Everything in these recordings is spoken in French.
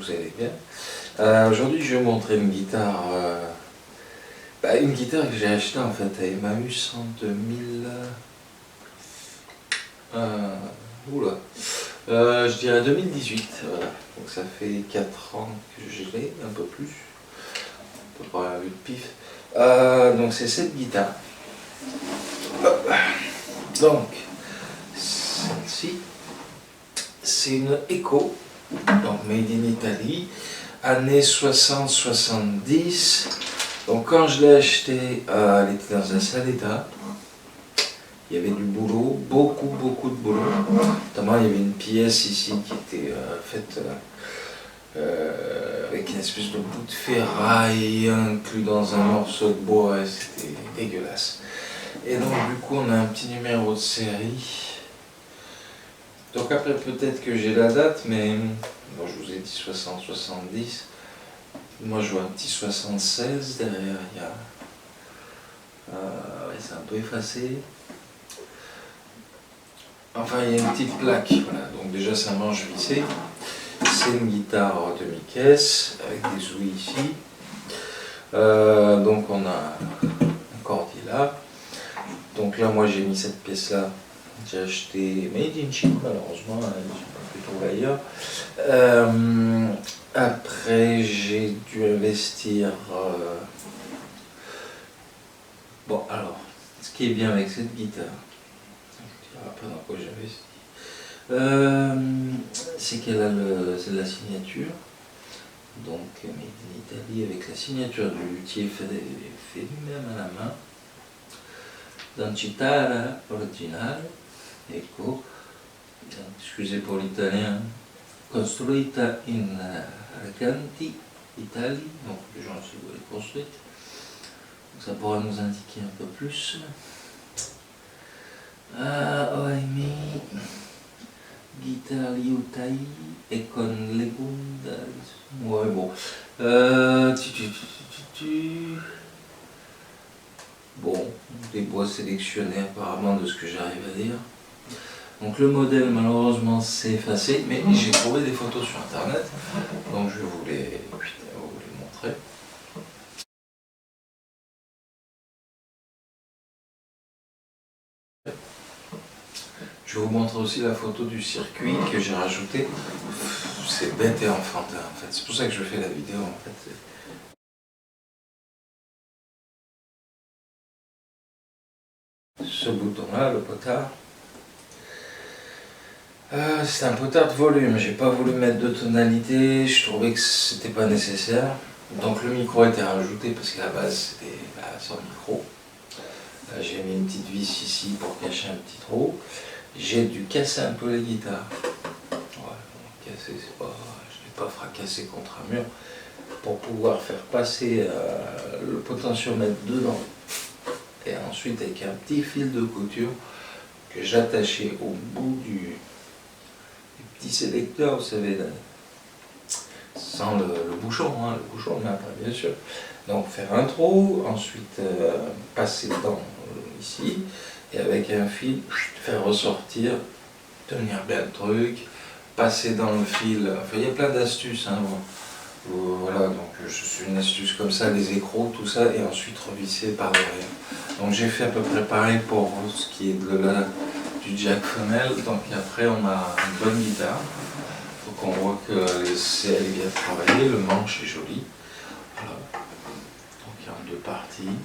vous allez bien. Aujourd'hui je vais vous montrer une guitare, que j'ai achetée en fait à Emmaüs en 2000... je dirais 2018, voilà. Donc ça fait 4 ans que je l'ai, un peu plus, à peu près vue de pif. Donc c'est cette guitare. Donc celle-ci, c'est une Echo, donc made in Italy, années 60-70. Donc quand je l'ai achetée, elle était dans un sale état. Il y avait du boulot, beaucoup de boulot. Notamment il y avait une pièce ici qui était faite avec une espèce de bout de ferraille inclus dans un morceau de bois, et c'était dégueulasse. Et donc du coup on a un petit numéro de série. Donc après peut-être que j'ai la date, mais moi je vous ai dit 60-70. Moi je vois un petit 76 derrière, il y a... ouais, c'est un peu effacé. Enfin il y a une petite plaque, voilà. Donc déjà c'est un manche vissé. C'est une guitare demi-caisse avec des ouïes ici. Donc on a un cordier là. Donc là moi j'ai mis cette pièce là. J'ai acheté Made in Chine malheureusement, je ne sais pas plutôt ailleurs. Après j'ai dû investir... Bon alors, ce qui est bien avec cette guitare, je vous dirai après dans quoi j'ai investi, c'est qu'elle a c'est de la signature. Donc Made in Italy avec la signature du luthier fait lui-même à la main. Dans Chitara originale, ecco, excusez pour l'italien, construita in Recanati, Italie, donc les gens savent où elle est construite. Donc ça pourra nous indiquer un peu plus. Oimi, guitare liutai e con legunda. Ouais, bon. Bon, des bois sélectionnés apparemment de ce que j'arrive à dire. Donc le modèle malheureusement s'est effacé, mais j'ai trouvé des photos sur internet, donc je vais vous les montrer. Je vais vous montrer aussi la photo du circuit que j'ai rajouté. C'est bête et enfantin en fait, c'est pour ça que je fais la vidéo en fait. Ce bouton là, le potard, c'est un potard de volume, j'ai pas voulu mettre de tonalité, je trouvais que c'était pas nécessaire. Donc le micro a été rajouté parce qu'à la base c'était sans micro. J'ai mis une petite vis ici pour cacher un petit trou. J'ai dû casser un peu les guitares. Ouais, casser, je ne l'ai pas fracassé contre un mur pour pouvoir faire passer le potentiomètre dedans. Et ensuite avec un petit fil de couture que j'attachais au bout du petit sélecteur, vous savez, sans le bouchon, hein, le bouchon on met après bien sûr. Donc faire un trou, ensuite passer dedans ici, et avec un fil, faire ressortir, tenir bien le truc, passer dans le fil, enfin il y a plein d'astuces, hein, voilà, donc je suis une astuce comme ça, les écrous, tout ça, et ensuite revisser par derrière. Donc j'ai fait à peu près pareil pour ce qui est du jack femelle, donc après on a une bonne guitare, donc on voit que elle est bien travaillée, le manche est joli, voilà. Donc il y a en 2 parties.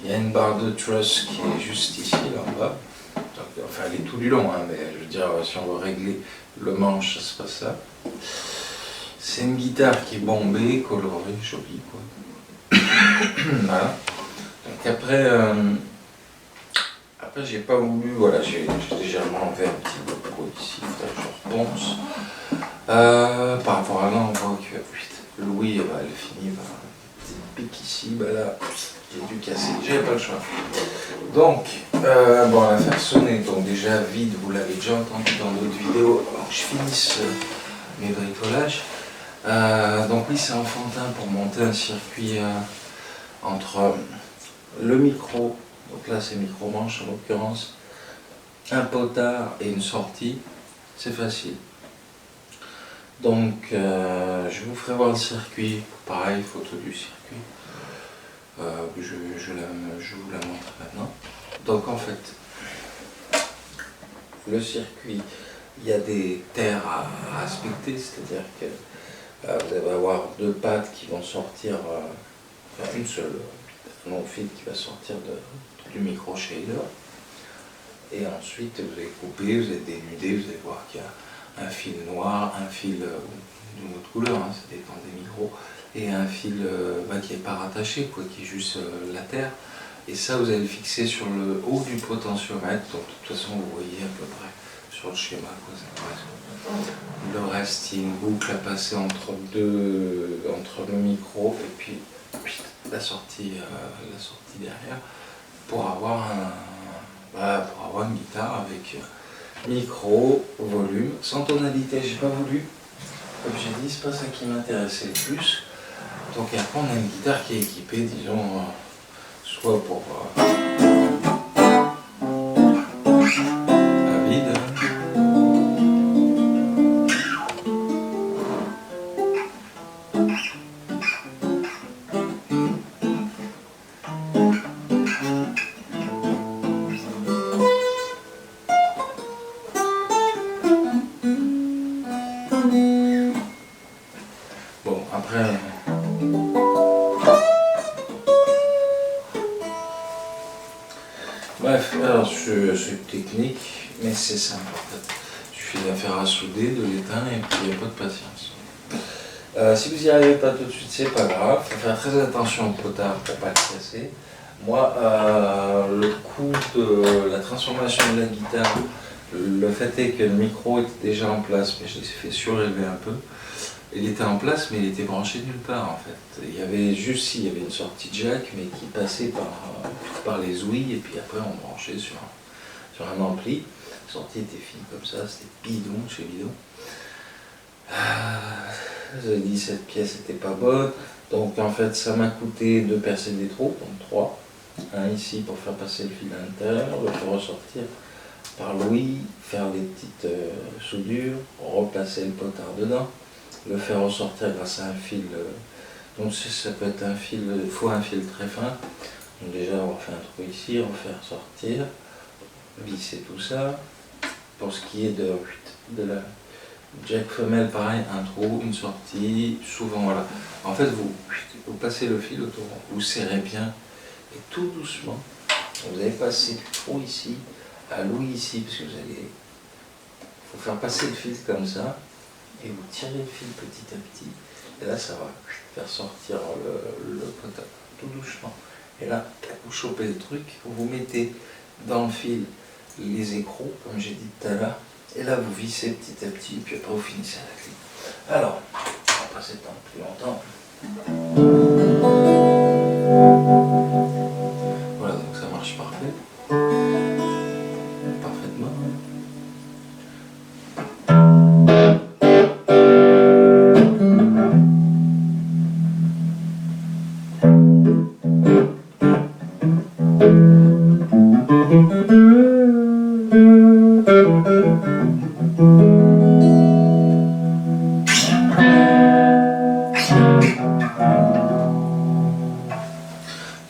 Il y a une barre de truss qui est juste ici, là en bas. Donc, enfin, elle est tout du long, hein, mais je veux dire, si on veut régler le manche, ça se passe là. C'est une guitare qui est bombée, colorée, jolie, quoi. Voilà. Donc après j'ai pas voulu, voilà, j'ai déjà enlevé un petit peu de peau ici, il faudrait que je reponce. Par rapport à là, on voit que l'ouïe, elle finit par un petit pic ici, là. J'ai dû casser, j'avais pas le choix. Donc, bon, on va faire sonner, donc déjà vide, vous l'avez déjà entendu dans d'autres vidéos, avant que je finisse mes bricolages. Donc oui, c'est enfantin pour monter un circuit entre le micro, donc là c'est micro-manche en l'occurrence, un potard et une sortie, c'est facile. Donc Je vous ferai voir le circuit, pareil, photo du circuit. Je vous la montre maintenant. Donc en fait, le circuit, il y a des terres à respecter, c'est-à-dire que vous allez avoir deux pattes qui vont sortir, une seule, un long fil qui va sortir du micro-shader. Et ensuite, vous allez couper, vous allez dénuder, vous allez voir qu'il y a un fil noir, un fil d'une autre couleur, hein, ça dépend des micros, et un fil qui n'est pas rattaché, quoi, qui est juste la terre. Et ça, vous allez le fixer sur le haut du potentiomètre. Donc, de toute façon, vous voyez à peu près sur le schéma quoi ça correspond. Le reste, il y a une boucle à passer entre le micro et puis la sortie derrière pour avoir une guitare avec micro, volume, sans tonalité. J'ai pas voulu, comme j'ai dit, c'est pas ça qui m'intéressait le plus. Donc après, on a une guitare qui est équipée, disons, soit pour un vide. Bon, après... Bref, alors c'est technique, mais c'est simple en fait. Il suffit de la faire à souder, de l'éteindre et puis il n'y a pas de patience. Si vous n'y arrivez pas tout de suite, c'est pas grave. Il faut faire très attention au potard pour ne pas le casser. Moi, le coup de la transformation de la guitare, le fait est que le micro était déjà en place, mais je l'ai fait surélever un peu. Il était en place, mais il était branché nulle part en fait. Il y avait juste il y avait une sortie jack, mais qui passait par les ouïes, et puis après on branchait sur un ampli. La sortie était fine comme ça, c'était bidon chez bidon. J'avais dit cette pièce n'était pas bonne, donc en fait ça m'a coûté 2 percées d'électro, donc 3. Un ici pour faire passer le fil à l'intérieur, le faire ressortir par l'ouïe, faire des petites soudures, replacer le potard dedans. Le faire ressortir grâce à un fil, donc ça peut être un fil, il faut un fil très fin. Donc déjà on va faire un trou ici, on va faire sortir, visser tout ça. Pour ce qui est de la jack femelle, pareil, un trou, une sortie, souvent voilà. En fait vous passez le fil autour, vous serrez bien et tout doucement, vous allez passer du trou ici à l'ouïe ici, parce que faut faire passer le fil comme ça. Et vous tirez le fil petit à petit, et là ça va faire sortir le potard tout doucement. Et là, vous chopez le truc, vous mettez dans le fil les écrous, comme j'ai dit tout à l'heure, et là vous vissez petit à petit, et puis après vous finissez à la clé. Alors, on va passer tant plus longtemps. Voilà, donc ça marche parfait. Parfaitement.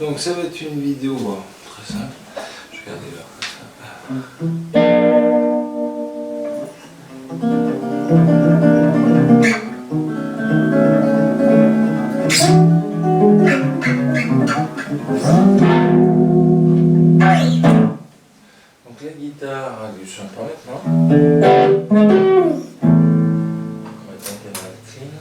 Donc ça va être une vidéo très simple. Je vais regarder là comme ça. Donc la guitare a du sympa maintenant. On va tenter la clean.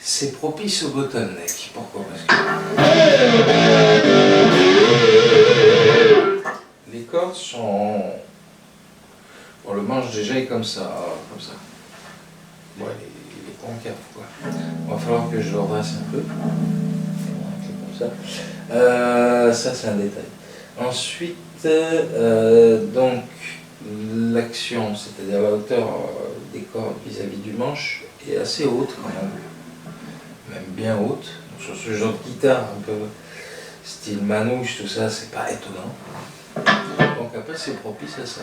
C'est propice au bottleneck. Pourquoi? Parce que les cordes sont... Bon, le manche déjà est comme ça, comme ça. Ouais, il est concave, quoi. Il va falloir que je le redresse un peu. Comme ça. Ça, c'est un détail. Ensuite, donc, l'action, c'est-à-dire la hauteur des cordes vis-à-vis du manche, est assez haute quand même bien haute. Donc, sur ce genre de guitare, un peu style manouche, tout ça, c'est pas étonnant. Donc après, c'est propice à ça.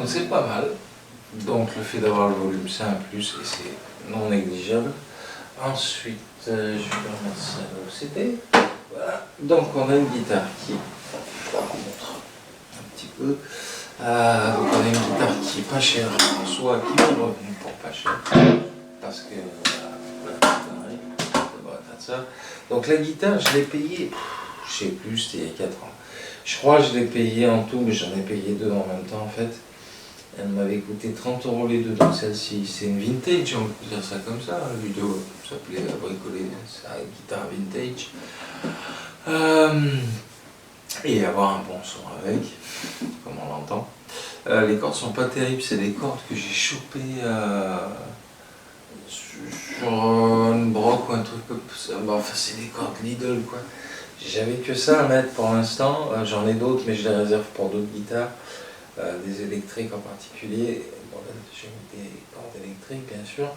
C'est pas mal, donc le fait d'avoir le volume c'est un plus et c'est non négligeable. Ensuite, je vais remettre ça là où c'était. Voilà, donc on a une guitare qui, je la remontre un petit peu. Donc on a une guitare qui est pas chère, soit qui est revenue pour pas cher, parce que ça. Donc la guitare, je l'ai payée, je sais plus, c'était il y a 4 ans. Je crois que je l'ai payée en tout, mais j'en ai payé 2 en même temps en fait. Elle m'avait coûté 30 € les deux, donc celle-ci c'est une vintage, on peut dire ça comme ça, la vidéo s'appelait bricoler, c'est une guitare vintage. Et avoir un bon son avec, comme on l'entend. Les cordes sont pas terribles, c'est des cordes que j'ai chopées sur une broc ou un truc comme ça. Bon, enfin c'est des cordes Lidl quoi. J'avais que ça à mettre pour l'instant, j'en ai d'autres mais je les réserve pour d'autres guitares. Des électriques en particulier, bon, là j'ai mis des cordes électriques bien sûr,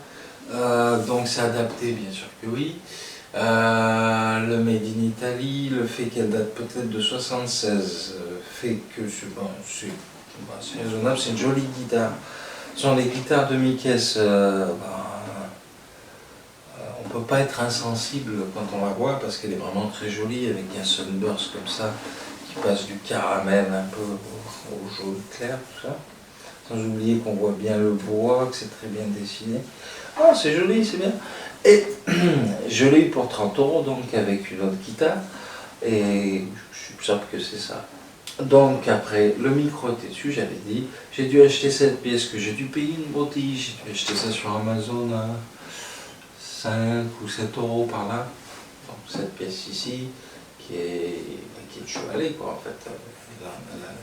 donc c'est adapté bien sûr que oui. Le Made in Italy, le fait qu'elle date peut-être de 76 fait que c'est bon, bah, c'est raisonnable, c'est une jolie guitare. Ce sont les guitares demi-caisse, on peut pas être insensible quand on la voit parce qu'elle est vraiment très jolie avec un sunburst comme ça qui passe du caramel un peu au jaune clair, tout ça. Sans oublier qu'on voit bien le bois, que c'est très bien dessiné. Ah, c'est joli, c'est bien. Et je l'ai eu pour 30 € donc avec une autre guitare. Et je suis sûr que c'est ça. Donc après, le micro était dessus, j'avais dit. J'ai dû acheter cette pièce que j'ai dû payer une boutique. J'ai dû acheter ça sur Amazon à 5 ou 7 € par là. Donc cette pièce ici, qui est de chevalet quoi en fait.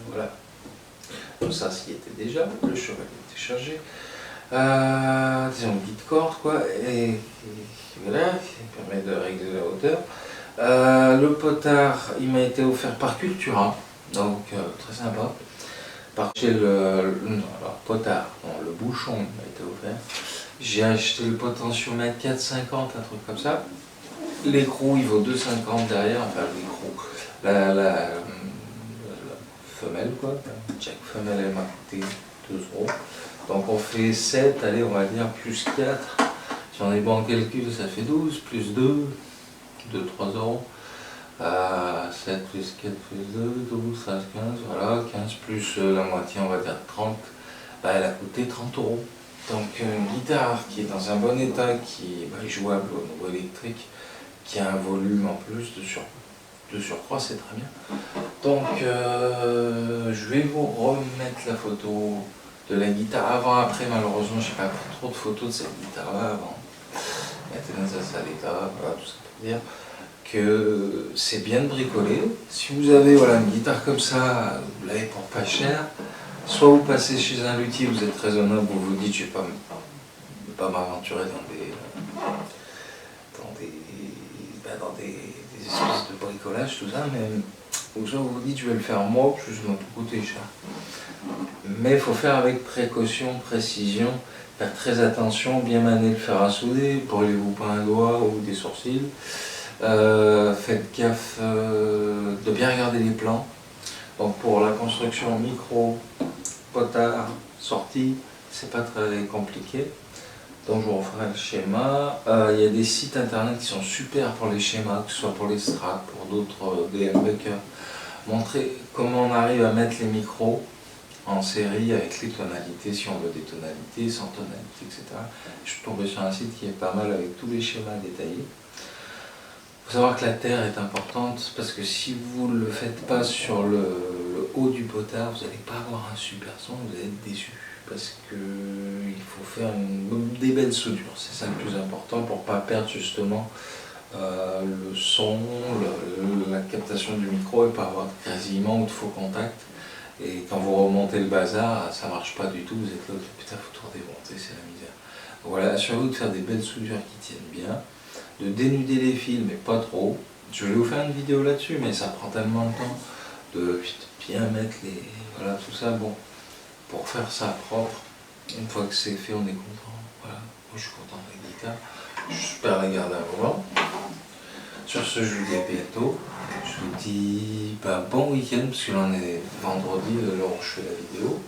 Voilà. Donc ça s'y était déjà, le chevalet était chargé. Disons guide corde quoi, et voilà, qui permet de régler la hauteur. Le potard, il m'a été offert par Cultura, donc très sympa. Par chez le potard, bon, le bouchon il m'a été offert. J'ai acheté le potentiomètre 4,50, un truc comme ça. L'écrou il vaut 2,50 derrière, enfin l'écrou, la femelle quoi, Jack femelle elle m'a coûté 2 €. Donc on fait 7, allez on va dire plus 4. Si on est bon en calcul ça fait 12, plus 2, 3 €. 7 plus 4 plus 2, 12, 13, 15, voilà, 15 plus la moitié on va dire 30. Bah, elle a coûté 30 €. Donc une guitare qui est dans un bon état, qui est jouable au niveau électrique, qui a un volume en plus de surcroît, c'est très bien. Donc je vais vous remettre la photo de la guitare avant-après. Malheureusement j'ai pas pris trop de photos de cette guitare là avant. Maintenant ça c'est à l'état, voilà, tout ça pour dire que c'est bien de bricoler. Si vous avez voilà, une guitare comme ça, vous l'avez pour pas cher, soit vous passez chez un luthier, vous êtes raisonnable, vous vous dites je ne vais pas m'aventurer dans des espèces de bricolage, tout ça, mais soit vous vous dites je vais le faire moi, plus ça m'a coûté cher. Mais il faut faire avec précaution, précision, faire très attention, bien manier le fer à souder, brûlez-vous pas un doigt ou des sourcils. Faites gaffe de bien regarder les plans. Donc pour la construction micro, potard, sortie, c'est pas très compliqué. Donc je vous referai le schéma. Il y a des sites internet qui sont super pour les schémas, que ce soit pour les Strat, pour d'autres DM Baker. Montrer comment on arrive à mettre les micros en série avec les tonalités, si on veut des tonalités, sans tonalités, etc. Je suis tombé sur un site qui est pas mal avec tous les schémas détaillés. Il faut savoir que la terre est importante parce que si vous ne le faites pas sur le haut du potard, vous n'allez pas avoir un super son, vous allez être déçu. Parce qu'il faut faire des belles soudures, c'est ça le plus important pour ne pas perdre justement le son, la captation du micro et pas avoir de grésillement ou de faux contact. Et quand vous remontez le bazar, ça marche pas du tout, vous êtes là, putain, faut tout redémonter, c'est la misère. Donc voilà, assurez-vous de faire des belles soudures qui tiennent bien, de dénuder les fils, mais pas trop. Je vais vous faire une vidéo là-dessus, mais ça prend tellement de temps de bien mettre les... voilà, tout ça, bon. Pour faire ça propre, une fois que c'est fait, on est content. Voilà, moi je suis content de la guitare. J'espère la garder un moment. Sur ce, je vous dis à bientôt. Je vous dis bon week-end, parce que l'on est vendredi, l'heure où je fais la vidéo.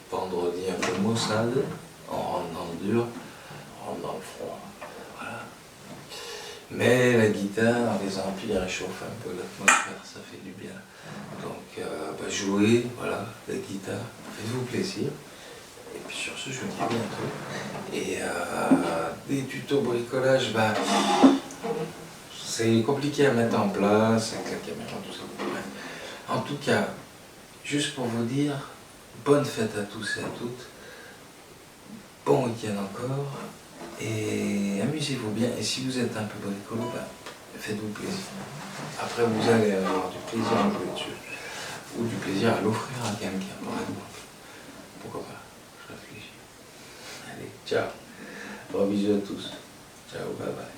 Vendredi un peu maussade, on rentre dans le dur, on rentre dans le froid. Voilà. Mais la guitare, les amplis réchauffent un peu l'atmosphère, ça fait du bien. Donc jouez, voilà, la guitare, faites-vous plaisir. Et puis sur ce, je vous dis à bientôt. Et des tutos bricolage, c'est compliqué à mettre en place avec la caméra, tout ça. En tout cas, juste pour vous dire, bonne fête à tous et à toutes. Bon week-end encore. Et amusez-vous bien. Et si vous êtes un peu bricolo, faites-vous plaisir. Après, vous allez avoir du plaisir à jouer dessus. Ou du plaisir à l'offrir à quelqu'un, par exemple. Pourquoi pas? Je réfléchis. Allez, ciao. Gros bisous à tous. Ciao, bye bye.